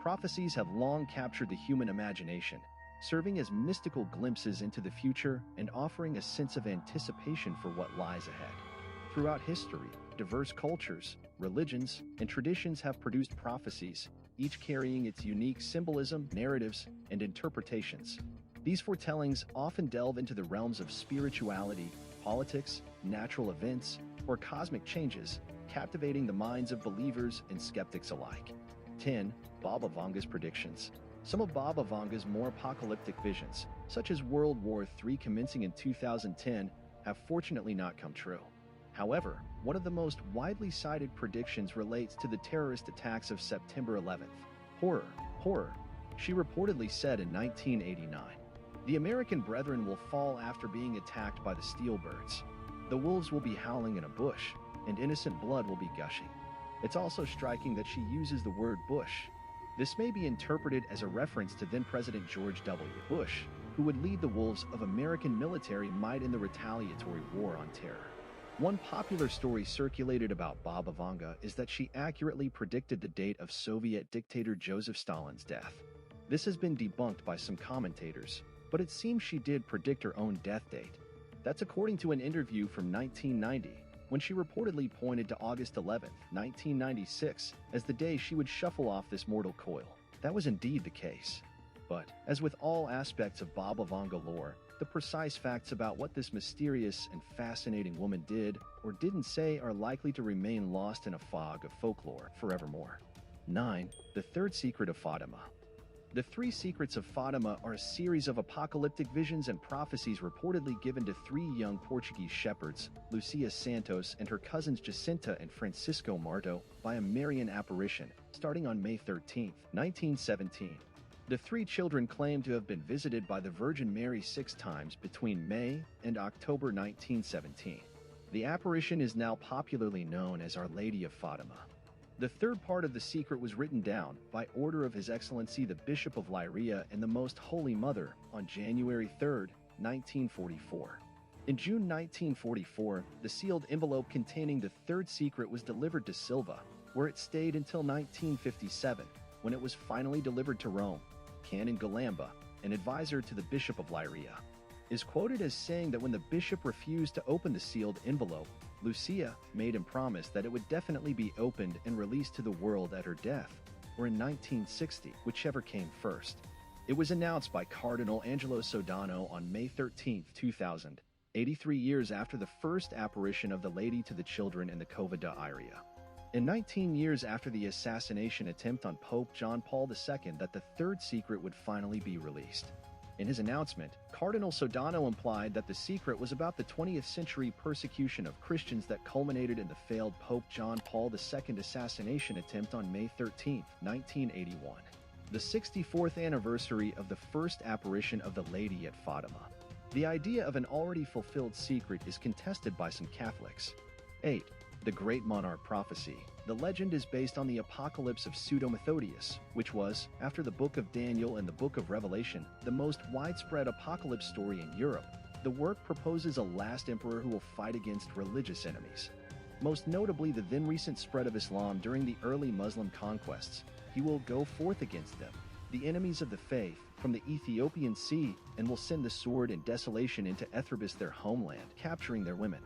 Prophecies have long captured the human imagination, serving as mystical glimpses into the future and offering a sense of anticipation for what lies ahead. Throughout history, diverse cultures, religions, and traditions have produced prophecies, each carrying its unique symbolism, narratives, and interpretations. These foretellings often delve into the realms of spirituality, politics, natural events, or cosmic changes, captivating the minds of believers and skeptics alike. 10. Baba Vanga's predictions. Some of Baba Vanga's more apocalyptic visions, such as World War III commencing in 2010, have fortunately not come true. However, one of the most widely cited predictions relates to the terrorist attacks of September 11th. Horror. She reportedly said in 1989, "The American brethren will fall after being attacked by the steel birds. The wolves will be howling in a bush, and innocent blood will be gushing." It's also striking that she uses the word bush. This may be interpreted as a reference to then-President George W. Bush, who would lead the wolves of American military might in the retaliatory war on terror. One popular story circulated about Baba Vanga is that she accurately predicted the date of Soviet dictator Joseph Stalin's death. This has been debunked by some commentators, but it seems she did predict her own death date. That's according to an interview from 1990, when she reportedly pointed to August 11, 1996, as the day she would shuffle off this mortal coil. That was indeed the case. But, as with all aspects of Baba Vanga lore, the precise facts about what this mysterious and fascinating woman did or didn't say are likely to remain lost in a fog of folklore forevermore. 9. The Third Secret of Fatima. The Three Secrets of Fatima are a series of apocalyptic visions and prophecies reportedly given to three young Portuguese shepherds, Lucia Santos and her cousins Jacinta and Francisco Marto, by a Marian apparition, starting on May 13, 1917. The three children claim to have been visited by the Virgin Mary 6 times between May and October 1917. The apparition is now popularly known as Our Lady of Fatima. The third part of the secret was written down, by order of His Excellency the Bishop of Leiria and the Most Holy Mother, on January 3, 1944. In June 1944, the sealed envelope containing the third secret was delivered to Silva, where it stayed until 1957, when it was finally delivered to Rome. Canon Galamba, an advisor to the Bishop of Leiria, is quoted as saying that when the bishop refused to open the sealed envelope, Lucia made him promise that it would definitely be opened and released to the world at her death, or in 1960, whichever came first. It was announced by Cardinal Angelo Sodano on May 13, 2000, 83 years after the first apparition of the Lady to the Children in the Cova da Iria. In 19 years after the assassination attempt on Pope John Paul II, that the third secret would finally be released. In his announcement, Cardinal Sodano implied that the secret was about the 20th century persecution of Christians that culminated in the failed Pope John Paul II assassination attempt on May 13, 1981, the 64th anniversary of the first apparition of the Lady at Fatima. The idea of an already fulfilled secret is contested by some Catholics. 8. The Great Monarch Prophecy. The legend is based on the apocalypse of Pseudo-Methodius, which was, after the Book of Daniel and the Book of Revelation, the most widespread apocalypse story in Europe. The work proposes a last emperor who will fight against religious enemies, most notably the then recent spread of Islam during the early Muslim conquests. He will go forth against them, the enemies of the faith, from the Ethiopian Sea, and will send the sword and desolation into Ethribis, their homeland, capturing their women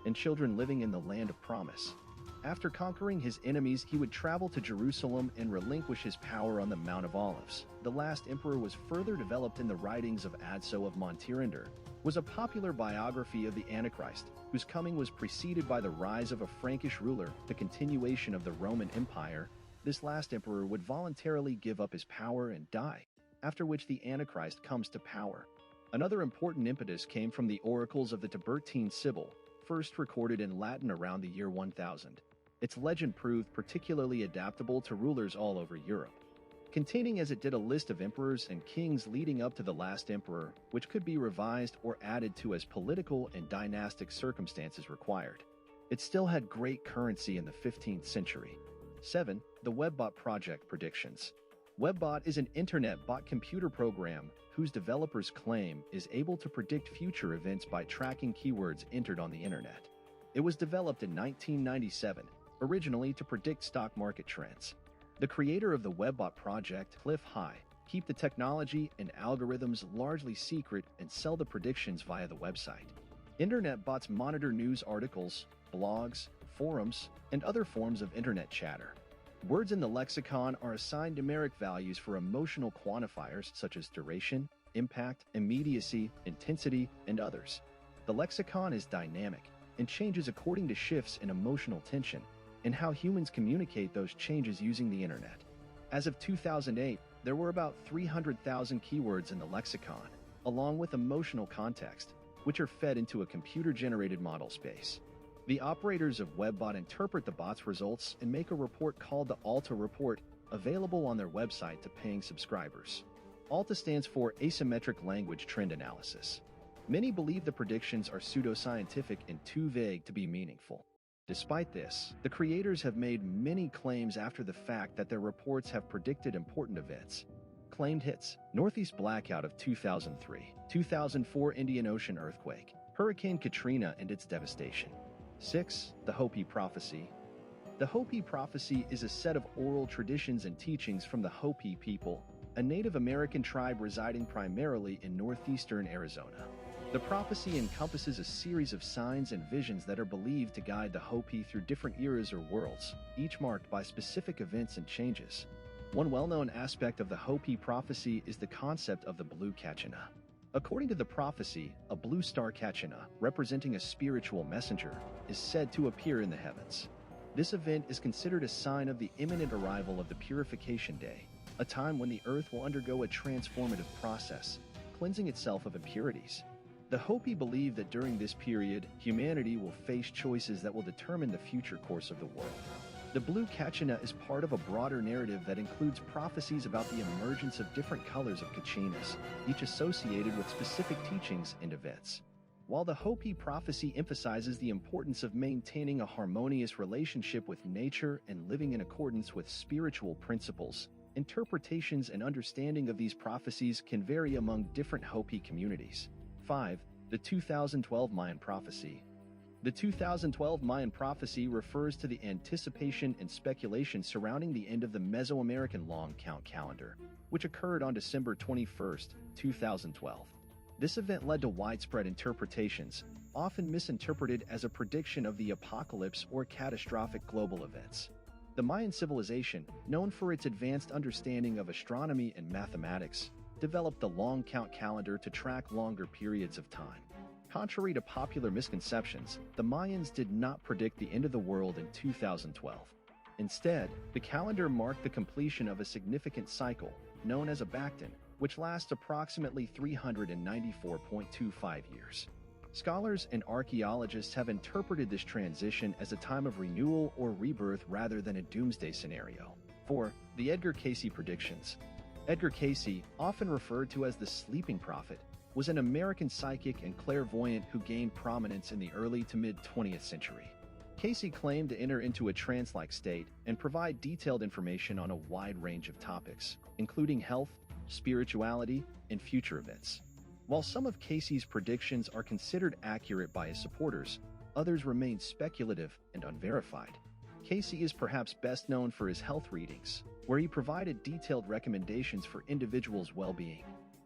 and children living in the land of promise. After conquering his enemies, he would travel to Jerusalem and relinquish his power on the Mount of Olives. The Last Emperor was further developed in the writings of Adso of Montirender, was a popular biography of the Antichrist, whose coming was preceded by the rise of a Frankish ruler, the continuation of the Roman Empire. This last emperor would voluntarily give up his power and die, after which the Antichrist comes to power. Another important impetus came from the oracles of the Tiburtine Sibyl, first recorded in Latin around the year 1000. Its legend proved particularly adaptable to rulers all over Europe, containing as it did a list of emperors and kings leading up to the last emperor, which could be revised or added to as political and dynastic circumstances required. It still had great currency in the 15th century. 7. The Webbot Project Predictions. Webbot is an internet bot computer program whose developers claim is able to predict future events by tracking keywords entered on the internet. It was developed in 1997, originally to predict stock market trends. The creator of the Webbot project, Cliff High, keep the technology and algorithms largely secret and sell the predictions via the website. Internet bots monitor news articles, blogs, forums, and other forms of internet chatter. Words in the lexicon are assigned numeric values for emotional quantifiers such as duration, impact, immediacy, intensity, and others. The lexicon is dynamic and changes according to shifts in emotional tension and how humans communicate those changes using the internet. As of 2008, there were about 300,000 keywords in the lexicon, along with emotional context, which are fed into a computer-generated model space. The operators of Webbot interpret the bot's results and make a report called the ALTA report, available on their website to paying subscribers. ALTA stands for Asymmetric Language Trend Analysis. Many believe the predictions are pseudoscientific and too vague to be meaningful. Despite this, the creators have made many claims after the fact that their reports have predicted important events. Claimed hits: Northeast blackout of 2003, 2004 Indian Ocean earthquake, Hurricane Katrina and its devastation. 6. The Hopi Prophecy. The Hopi Prophecy is a set of oral traditions and teachings from the Hopi people, a Native American tribe residing primarily in northeastern Arizona. The prophecy encompasses a series of signs and visions that are believed to guide the Hopi through different eras or worlds, each marked by specific events and changes. One well-known aspect of the Hopi prophecy is the concept of the blue Kachina. According to the prophecy, a blue star Kachina, representing a spiritual messenger, is said to appear in the heavens. This event is considered a sign of the imminent arrival of the Purification Day, a time when the earth will undergo a transformative process, cleansing itself of impurities. The Hopi believe that during this period, humanity will face choices that will determine the future course of the world. The blue Kachina is part of a broader narrative that includes prophecies about the emergence of different colors of Kachinas, each associated with specific teachings and events. While the Hopi prophecy emphasizes the importance of maintaining a harmonious relationship with nature and living in accordance with spiritual principles, interpretations and understanding of these prophecies can vary among different Hopi communities. 5. The 2012 Mayan Prophecy. The 2012 Mayan Prophecy refers to the anticipation and speculation surrounding the end of the Mesoamerican long count calendar, which occurred on December 21, 2012. This event led to widespread interpretations, often misinterpreted as a prediction of the apocalypse or catastrophic global events. The Mayan civilization, known for its advanced understanding of astronomy and mathematics, developed the long count calendar to track longer periods of time. Contrary to popular misconceptions, the Mayans did not predict the end of the world in 2012. Instead, the calendar marked the completion of a significant cycle, known as a Bacton, which lasts approximately 394.25 years. Scholars and archaeologists have interpreted this transition as a time of renewal or rebirth rather than a doomsday scenario. 4. The Edgar Cayce predictions. Edgar Cayce, often referred to as the Sleeping Prophet, was an American psychic and clairvoyant who gained prominence in the early to mid-20th century. Cayce claimed to enter into a trance-like state and provide detailed information on a wide range of topics, including health, spirituality, and future events. While some of Cayce's predictions are considered accurate by his supporters, others remain speculative and unverified. Cayce is perhaps best known for his health readings, where he provided detailed recommendations for individuals' well-being.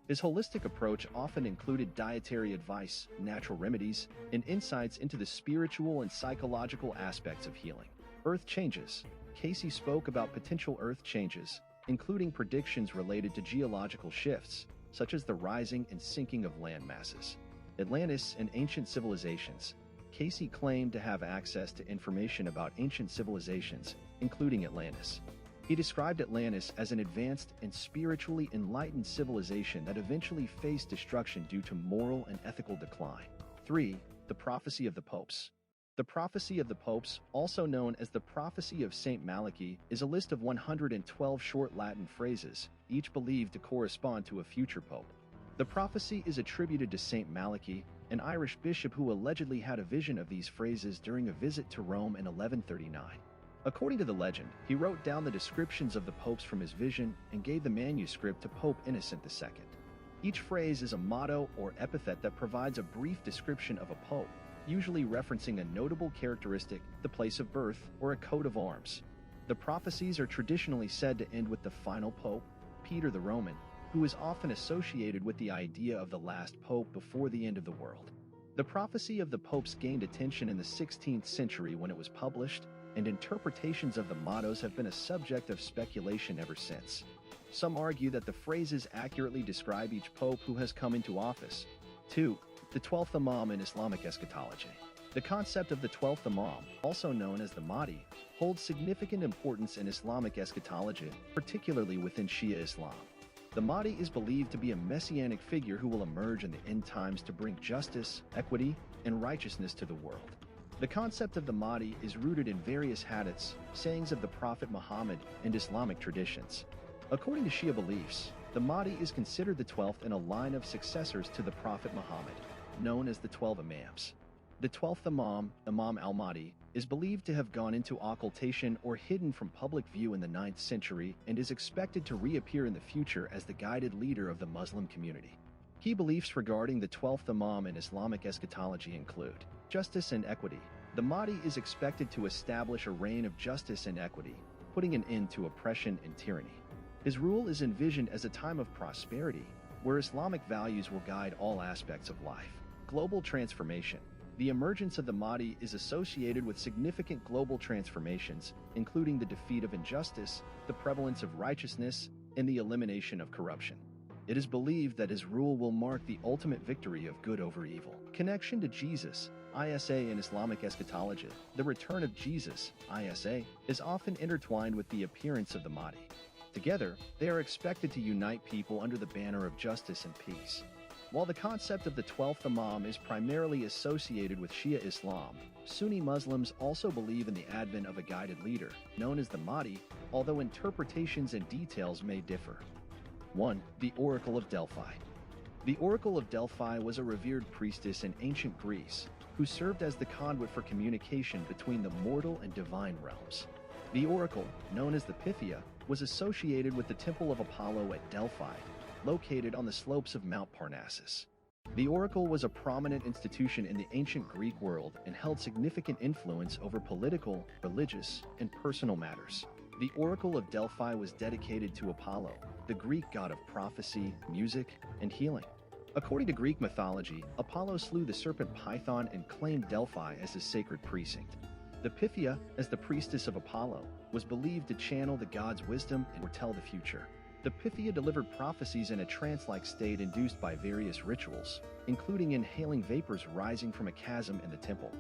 His holistic approach often included dietary advice, natural remedies, and insights into the spiritual and psychological aspects of healing. Earth changes. Cayce spoke about potential Earth changes, including predictions related to geological shifts, such as the rising and sinking of land masses. Atlantis and ancient civilizations. Cayce claimed to have access to information about ancient civilizations, including Atlantis. He described Atlantis as an advanced and spiritually enlightened civilization that eventually faced destruction due to moral and ethical decline. 3. The Prophecy of the Popes. The Prophecy of the Popes, also known as the Prophecy of Saint Malachy, is a list of 112 short Latin phrases, each believed to correspond to a future pope. The prophecy is attributed to Saint Malachy, an Irish bishop who allegedly had a vision of these phrases during a visit to Rome in 1139. According to the legend, he wrote down the descriptions of the popes from his vision and gave the manuscript to Pope Innocent II. Each phrase is a motto or epithet that provides a brief description of a pope, usually referencing a notable characteristic, the place of birth, or a coat of arms. The prophecies are traditionally said to end with the final pope, Peter the Roman, who is often associated with the idea of the last pope before the end of the world. The prophecy of the popes gained attention in the 16th century when it was published, and interpretations of the mottos have been a subject of speculation ever since. Some argue that the phrases accurately describe each pope who has come into office. 2. The 12th Imam in Islamic eschatology. The concept of the 12th Imam, also known as the Mahdi, holds significant importance in Islamic eschatology, particularly within Shia Islam. The Mahdi is believed to be a messianic figure who will emerge in the end times to bring justice, equity, and righteousness to the world. The concept of the Mahdi is rooted in various hadiths, sayings of the Prophet Muhammad, and Islamic traditions. According to Shia beliefs, the Mahdi is considered the 12th in a line of successors to the Prophet Muhammad, known as the 12 Imams. The 12th Imam, Imam al-Mahdi, is believed to have gone into occultation or hidden from public view in the 9th century and is expected to reappear in the future as the guided leader of the Muslim community. Key beliefs regarding the 12th Imam in Islamic eschatology include justice and equity. The Mahdi is expected to establish a reign of justice and equity, putting an end to oppression and tyranny. His rule is envisioned as a time of prosperity, where Islamic values will guide all aspects of life. Global transformation. The emergence of the Mahdi is associated with significant global transformations, including the defeat of injustice, the prevalence of righteousness, and the elimination of corruption. It is believed that his rule will mark the ultimate victory of good over evil. Connection to Jesus, ISA in Islamic eschatology. The return of Jesus, ISA, is often intertwined with the appearance of the Mahdi. Together, they are expected to unite people under the banner of justice and peace. While the concept of the 12th Imam is primarily associated with Shia Islam, Sunni Muslims also believe in the advent of a guided leader, known as the Mahdi, although interpretations and details may differ. 1. The Oracle of Delphi. The Oracle of Delphi was a revered priestess in ancient Greece, who served as the conduit for communication between the mortal and divine realms. The oracle, known as the Pythia, was associated with the Temple of Apollo at Delphi, located on the slopes of Mount Parnassus. The oracle was a prominent institution in the ancient Greek world and held significant influence over political, religious, and personal matters. The Oracle of Delphi was dedicated to Apollo, the Greek god of prophecy, music, and healing. According to Greek mythology, Apollo slew the serpent Python and claimed Delphi as his sacred precinct. The Pythia, as the priestess of Apollo, was believed to channel the god's wisdom and foretell the future. The Pythia delivered prophecies in a trance-like state induced by various rituals, including inhaling vapors rising from a chasm in the temple.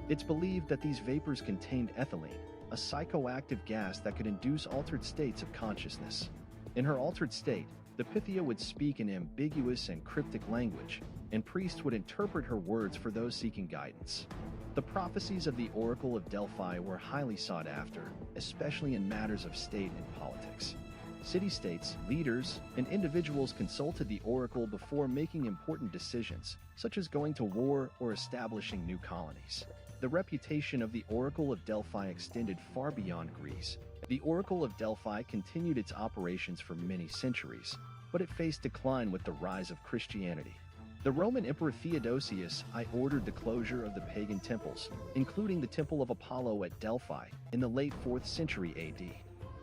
It's believed that these vapors contained ethylene, a psychoactive gas that could induce altered states of consciousness. In her altered state, the Pythia would speak in ambiguous and cryptic language, and priests would interpret her words for those seeking guidance. The prophecies of the Oracle of Delphi were highly sought after, especially in matters of state and politics. City-states, leaders, and individuals consulted the oracle before making important decisions, such as going to war or establishing new colonies. The reputation of the Oracle of Delphi extended far beyond Greece. The Oracle of Delphi continued its operations for many centuries, but it faced decline with the rise of Christianity. The Roman Emperor Theodosius I ordered the closure of the pagan temples, including the Temple of Apollo at Delphi, in the late 4th century AD.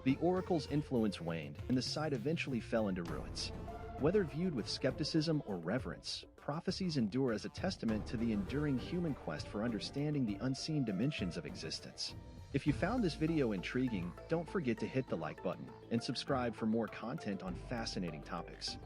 The oracle's influence waned, and the site eventually fell into ruins. Whether viewed with skepticism or reverence, prophecies endure as a testament to the enduring human quest for understanding the unseen dimensions of existence. If you found this video intriguing, don't forget to hit the like button and subscribe for more content on fascinating topics.